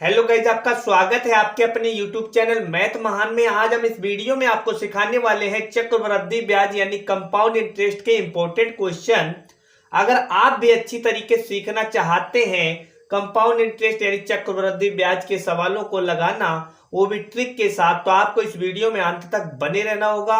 Hello guys, आपका स्वागत है आपके अपने YouTube चैनल मैथ महान में। आज हम इस वीडियो में आपको सिखाने वाले हैं चक्रवृद्धि ब्याज यानी कंपाउंड इंटरेस्ट के इंपॉर्टेंट क्वेश्चन। अगर आप भी अच्छी तरीके से सीखना चाहते हैं कंपाउंड इंटरेस्ट यानी चक्रवृद्धि ब्याज के सवालों को लगाना, वो भी ट्रिक के साथ, तो आपको इस वीडियो में अंत तक बने रहना होगा।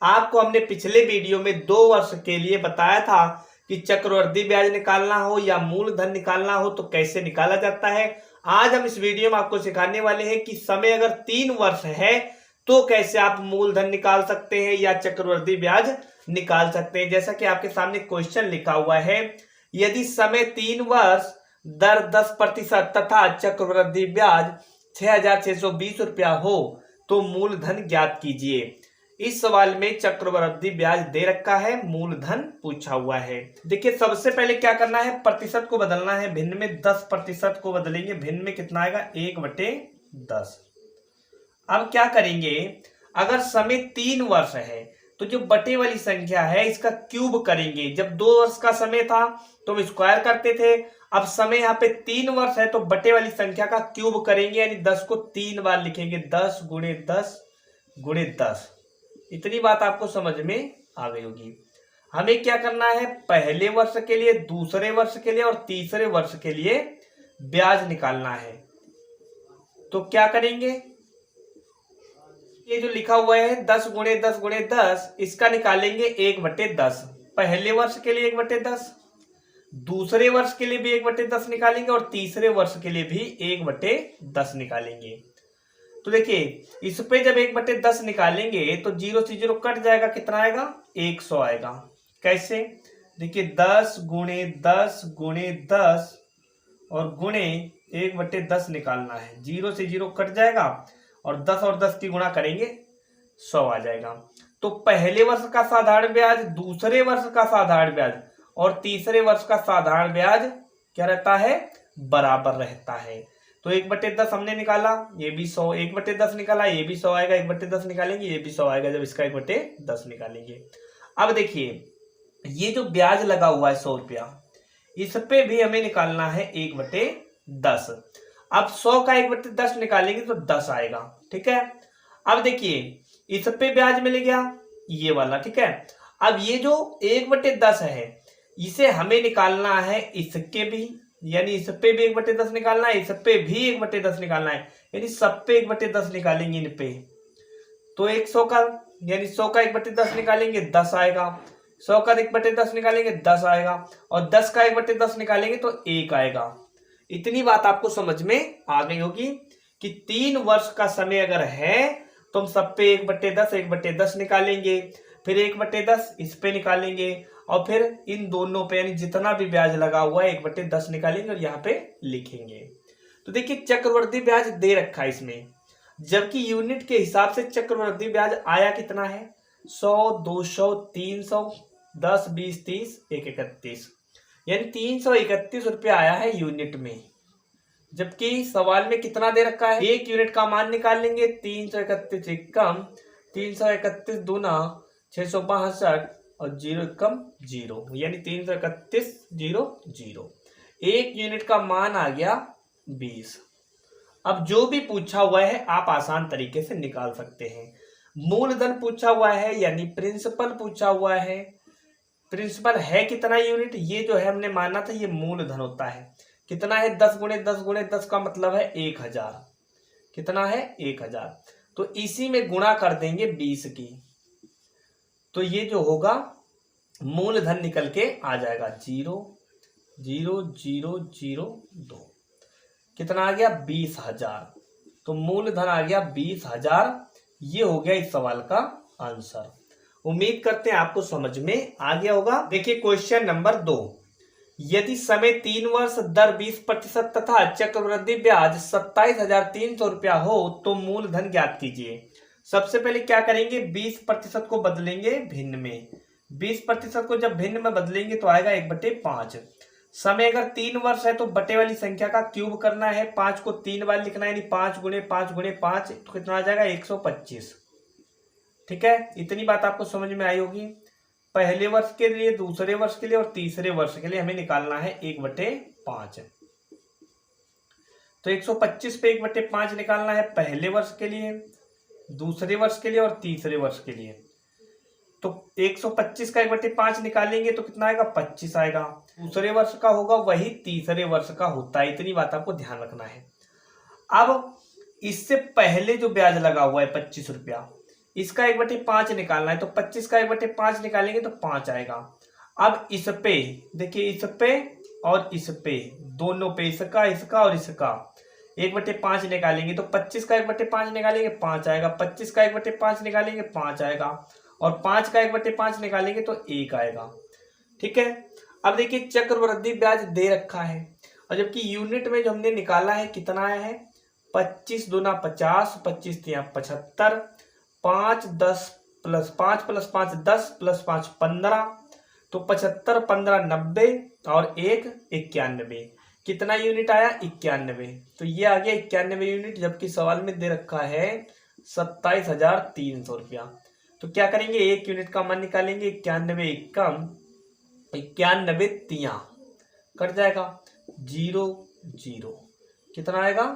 आपको हमने पिछले वीडियो में 2 वर्ष के लिए बताया था कि चक्रवृद्धि ब्याज निकालना हो या मूलधन निकालना हो तो कैसे निकाला जाता है। आज हम इस वीडियो में आपको सिखाने वाले हैं कि समय अगर 3 वर्ष है तो कैसे आप मूलधन निकाल सकते हैं या चक्रवृद्धि ब्याज निकाल सकते हैं। जैसा कि आपके सामने क्वेश्चन लिखा हुआ है, यदि समय 3 वर्ष दर 10% तथा चक्रवृद्धि ब्याज 6,620 रुपया हो तो मूलधन ज्ञात कीजिए। इस सवाल में चक्रवृद्धि ब्याज दे रखा है, मूलधन पूछा हुआ है। देखिए, सबसे पहले क्या करना है, प्रतिशत को बदलना है। भिन्न में 10% को बदलेंगे। भिन्न में कितना आएगा, 1/10। अब क्या करेंगे, अगर समय 3 वर्ष है तो जो बटे वाली संख्या है इसका क्यूब करेंगे। जब 2 वर्ष का समय था तो हम स्क्वायर करते थे। अब समय यहाँ पे 3 वर्ष है तो बटे वाली संख्या का क्यूब करेंगे, यानी 10 को 3 बार लिखेंगे। 10 गुणे 10 गुणे 10। इतनी बात आपको समझ में आ गई होगी। हमें क्या करना है, पहले वर्ष के लिए, दूसरे वर्ष के लिए और तीसरे वर्ष के लिए ब्याज निकालना है। तो क्या करेंगे, ये जो लिखा हुआ है 10 गुणे 10 गुणे 10, इसका निकालेंगे 1/10। पहले वर्ष के लिए 1/10, दूसरे वर्ष के लिए भी 1/10 निकालेंगे और तीसरे वर्ष के लिए भी 1/10 निकालेंगे। तो देखिए, इस पे जब 1/10 निकालेंगे तो 0 से 0 कट जाएगा। कितना आएगा, 100 आएगा। कैसे, देखिए 10 गुणे 10 गुणे 10 और गुणे 1/10 निकालना है। 0 से 0 कट जाएगा और 10 और 10 की गुणा करेंगे, 100 आ जाएगा। तो पहले वर्ष का साधारण ब्याज, दूसरे वर्ष का साधारण ब्याज और तीसरे वर्ष का साधारण ब्याज क्या रहता है, बराबर रहता है। तो 1/10 हमने निकाला, ये भी 100। 1/10 निकाला, ये भी 100 आएगा। 1/10 निकालेंगे, ये भी 100 आएगा जब इसका 1/10 निकालेंगे। अब देखिए, ये जो ब्याज लगा हुआ है 100 रुपया, इस पे भी हमें निकालना है 1/10। अब 100 का 1/10 निकालेंगे तो 10 आएगा। ठीक है। अब देखिए, इस पे ब्याज मिल गया, ये वाला। ठीक है। अब ये जो 1/10 है इसे हमें निकालना है इसके भी, यानी इस पे भी 1/10 निकालना है, इस पे भी 1/10 निकालना है, यानी सब पे 1/10 निकालेंगे इन पे। तो 100 का, यानी 100 का 1/10 निकालेंगे, 10 आएगा। 100 का 1/10 निकालेंगे, 10 आएगा। और 10 का 1/10 निकालेंगे तो 1 आएगा। इतनी बात आपको समझ में आ गई होगी कि 3 वर्ष का समय अगर है तो हम सब पे 1/10 1/10 निकालेंगे, फिर 1/10 इस पे निकालेंगे और फिर इन दोनों पे, यानी जितना भी ब्याज लगा हुआ है 1/10 निकालेंगे और यहाँ पे लिखेंगे। तो देखिए, चक्रवृद्धि ब्याज दे रखा है इसमें, जबकि यूनिट के हिसाब से चक्रवृद्धि ब्याज आया कितना है, 100 200 300 10 20 30 1 31, यानी 331 रुपया आया है यूनिट में। जबकि सवाल में कितना दे रखा है, 1 यूनिट का मान निकाल लेंगे। 331 एकम, 331 दूना 662 और 0 एकम 0, यानी 331 0 0। 1 यूनिट का मान आ गया 20। अब जो भी पूछा हुआ है आप आसान तरीके से निकाल सकते हैं। मूलधन पूछा हुआ है यानी प्रिंसिपल पूछा हुआ है। प्रिंसिपल है कितना यूनिट, ये जो है हमने माना था ये मूलधन होता है। कितना है, 10 गुणे 10 गुणे 10 का मतलब है 1000। कितना है, 1000। तो इसी में गुणा कर देंगे 20 की, तो ये जो होगा मूलधन निकल के आ जाएगा 0 0 0 0 2। कितना आ गया, 20,000। तो मूलधन आ गया 20,000। ये हो गया इस सवाल का आंसर। उम्मीद करते हैं आपको समझ में आ गया होगा। देखिए क्वेश्चन नंबर 2, यदि समय 3 वर्ष दर 20% तथा चक्रवृद्धि ब्याज 27,300 रुपया हो तो मूलधन ज्ञात कीजिए। सबसे पहले क्या करेंगे, 20% को बदलेंगे भिन्न में। 20% को जब भिन्न में बदलेंगे तो आएगा 1/5। समय अगर 3 वर्ष है तो बटे वाली संख्या का क्यूब करना है, 5 को 3 बार लिखना है, यानी 5 गुणे 5 गुणे 5, तो कितना आ जाएगा, 125। ठीक है। इतनी बात आपको समझ में आई होगी। पहले वर्ष के लिए, दूसरे वर्ष के लिए और तीसरे वर्ष के लिए हमें निकालना है 1/5। तो 125 पे 1/5 निकालना है पहले वर्ष के लिए, दूसरे वर्ष के लिए और तीसरे वर्ष के लिए। तो 125 का 1/5 निकालेंगे तो कितना आएगा, 25 आएगा। दूसरे वर्ष का होगा वही तीसरे वर्ष का होता है, इतनी बात आपको ध्यान रखना है। अब इससे पहले जो ब्याज लगा हुआ है 25 रुपया, इसका 1/5 निकालना है, तो 25 का 1/5 निकालेंगे तो 5 आएगा। अब इस पे देखिए, इस पे और इस पे, दोनों पे, इसका और इसका 1/5 निकालेंगे तो 25 का 1/5 निकालेंगे 5 आएगा, 25 का 1/5 निकालेंगे 5 आएगा, और 5 का 1/5 निकालेंगे तो 1 आएगा। ठीक है। अब देखिए चक्रवृद्धि ब्याज दे रखा है, और जबकि यूनिट में जो हमने निकाला है कितना आया है, 25 दूना 50, 25 तिया 75, 5 10 प्लस 5 प्लस 5 10 प्लस 5 15, तो 75 15 90 और 1 91। कितना यूनिट आया, 91। तो ये आ गया 91 यूनिट, जबकि सवाल में दे रखा है 27,300 रुपया। तो क्या करेंगे, एक यूनिट का मान निकालेंगे, 91 एकम 91 तिया कट जाएगा, 0 0, कितना आएगा,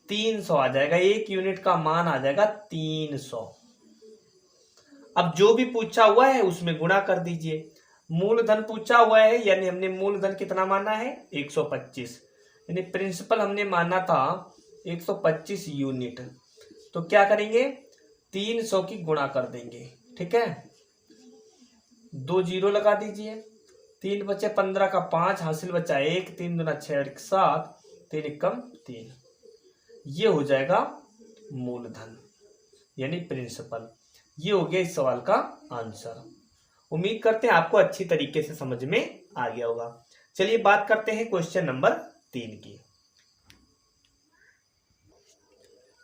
300 आ जाएगा। एक यूनिट का मान आ जाएगा 300। अब जो भी पूछा हुआ है उसमें गुणा कर दीजिए। मूलधन पूछा हुआ है, यानी हमने मूलधन कितना माना है, 125, यानी प्रिंसिपल हमने माना था 125 यूनिट। तो क्या करेंगे, 300 की गुणा कर देंगे। ठीक है, 2 0 लगा दीजिए, 3 बचे 15 का 5, हासिल बचा 1, 3 दूना 6 7, 3 एकम 3। ये हो जाएगा मूलधन यानी प्रिंसिपल। ये हो गया इस सवाल का आंसर। उम्मीद करते हैं आपको अच्छी तरीके से समझ में आ गया होगा। चलिए बात करते हैं क्वेश्चन नंबर 3 की।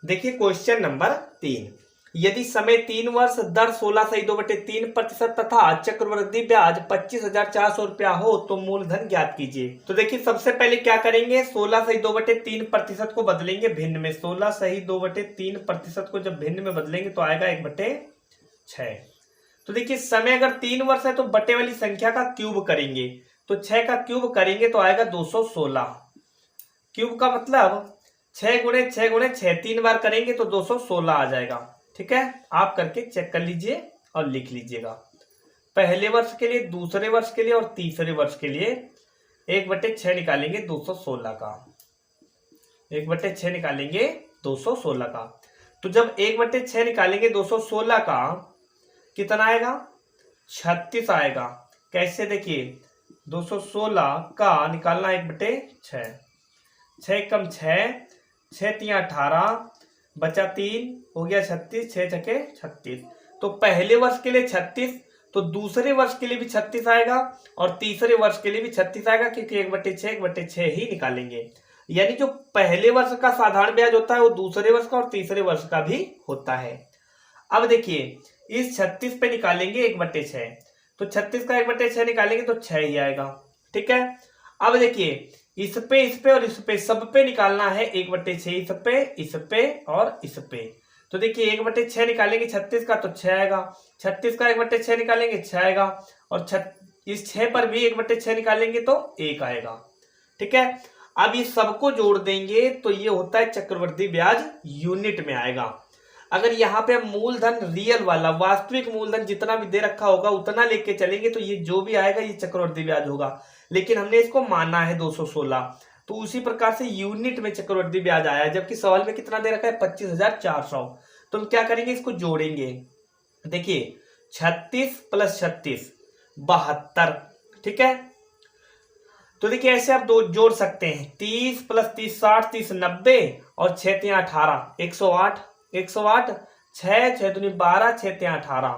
देखिए क्वेश्चन नंबर 3, यदि समय 3 वर्ष, दर 16/2/3% तथा चक्रवृद्धि ब्याज 25,400 रुपया हो तो मूलधन ज्ञात कीजिए। तो देखिए सबसे पहले क्या करेंगे, 16/2/3% को बदलेंगे भिन्न में। 16/2/3% को जब भिन्न में बदलेंगे तो आएगा 1/6। तो देखिए समय अगर 3 वर्ष है तो बटे वाली संख्या का क्यूब करेंगे, तो 6 का क्यूब करेंगे तो आएगा 216। क्यूब का मतलब 6 गुणे 6 गुणे 6, 3 बार करेंगे तो 216 आ जाएगा। ठीक है, आप करके चेक कर लीजिए और लिख लीजिएगा। पहले वर्ष के लिए, दूसरे वर्ष के लिए और तीसरे वर्ष के लिए 1/6 निकालेंगे 216 का, 1/6 निकालेंगे 216 का। तो जब 1/6 निकालेंगे 216 का कितना आएगा, 36 आएगा। कैसे, देखिए 216 का निकालना 1/6, 6 कम 6, 6 तिया 18, बचा 3, हो गया 36, 6 छके 36। तो पहले वर्ष के लिए 36, तो दूसरे वर्ष के लिए भी 36 आएगा और तीसरे वर्ष के लिए भी 36 आएगा, क्योंकि 1/6 ही निकालेंगे। यानी जो पहले वर्ष का साधारण ब्याज होता है वो दूसरे वर्ष का और तीसरे वर्ष का भी होता है। अब देखिए इस 36 पे निकालेंगे 1/6, तो 36 का 1/6 निकालेंगे तो 6 ही आएगा। ठीक है, अब देखिए इस पे और इस पे, सब पे निकालना है 1/6, इस पे और इस पे। तो देखिए 1/6 निकालेंगे 36 का तो 6 आएगा, 36 का 1/6 निकालेंगे 6 आएगा, और इस 6 पर भी 1/6 निकालेंगे तो 1 आएगा। ठीक है, अब ये सबको जोड़ देंगे तो ये होता है चक्रवृद्धि ब्याज यूनिट में आएगा। अगर यहाँ पे हम मूलधन रियल वाला वास्तविक मूलधन जितना भी दे रखा होगा उतना लेके चलेंगे तो ये जो भी आएगा ये चक्रवृद्धि ब्याज होगा, लेकिन हमने इसको माना है 216, तो उसी प्रकार से यूनिट में चक्रवृद्धि ब्याज आया है। जबकि सवाल में कितना दे रखा है, 25,400। तो हम क्या करेंगे, इसको जोड़ेंगे। देखिए 36 + 36 72। ठीक है, तो देखिए ऐसे आप दो जोड़ सकते हैं, 30 + 30 60, 30 90 और 6 तिया 18, 108, 108, 6 6 दूनी 12, 6 तिया 18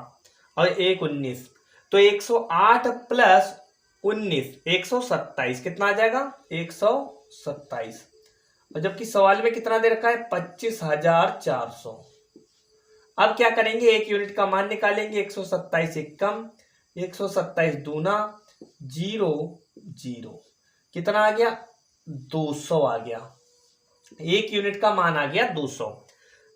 और 1 19। तो 108 + 19 127, कितना आ जाएगा, 127। और जबकि सवाल में कितना दे रखा है, 25,400। अब क्या करेंगे, एक यूनिट का मान निकालेंगे, 127 एकम, 127 दूना 0 0, कितना आ गया, 200 आ गया। एक यूनिट का मान आ गया 200।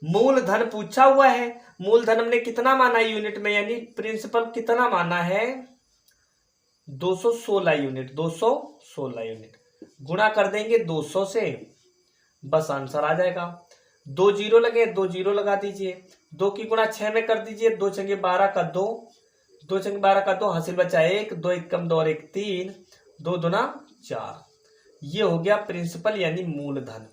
मूलधन पूछा हुआ है, मूलधन हमने कितना माना है यूनिट में, यानी प्रिंसिपल कितना माना है, 216 यूनिट, 216 यूनिट। गुणा कर देंगे 200 से बस आंसर आ जाएगा। 2 जीरो लगे, 2 जीरो लगा दीजिए। 2 की गुणा 6 में कर दीजिए। 2 छंगे 12 का 2, 2 छंगे 12 का 2, हासिल बचा 1, 2 1 कम 2 और 1 3, 2 दूना 4। ये हो गया प्रिंसिपल यानी मूलधन।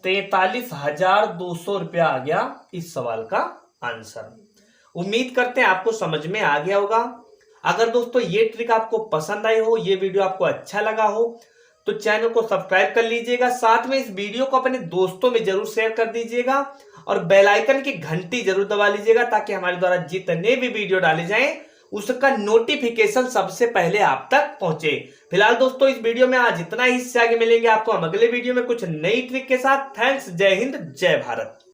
43,200 रुपया आ गया इस सवाल का आंसर। उम्मीद करते हैं आपको समझ में आ गया होगा। अगर दोस्तों ये ट्रिक आपको पसंद आई हो, ये वीडियो आपको अच्छा लगा हो, तो चैनल को सब्सक्राइब कर लीजिएगा। साथ में इस वीडियो को अपने दोस्तों में जरूर शेयर कर दीजिएगा और बेल आइकन की घंटी जरूर दबा लीजिएगा, ताकि हमारे द्वारा जितने भी वीडियो डाले जाएं उसका नोटिफिकेशन सबसे पहले आप तक पहुंचे। फिलहाल दोस्तों इस वीडियो में आज इतना ही। इससे आगे मिलेंगे आपको हम अगले वीडियो में कुछ नई ट्रिक के साथ। थैंक्स, जय हिंद, जय भारत।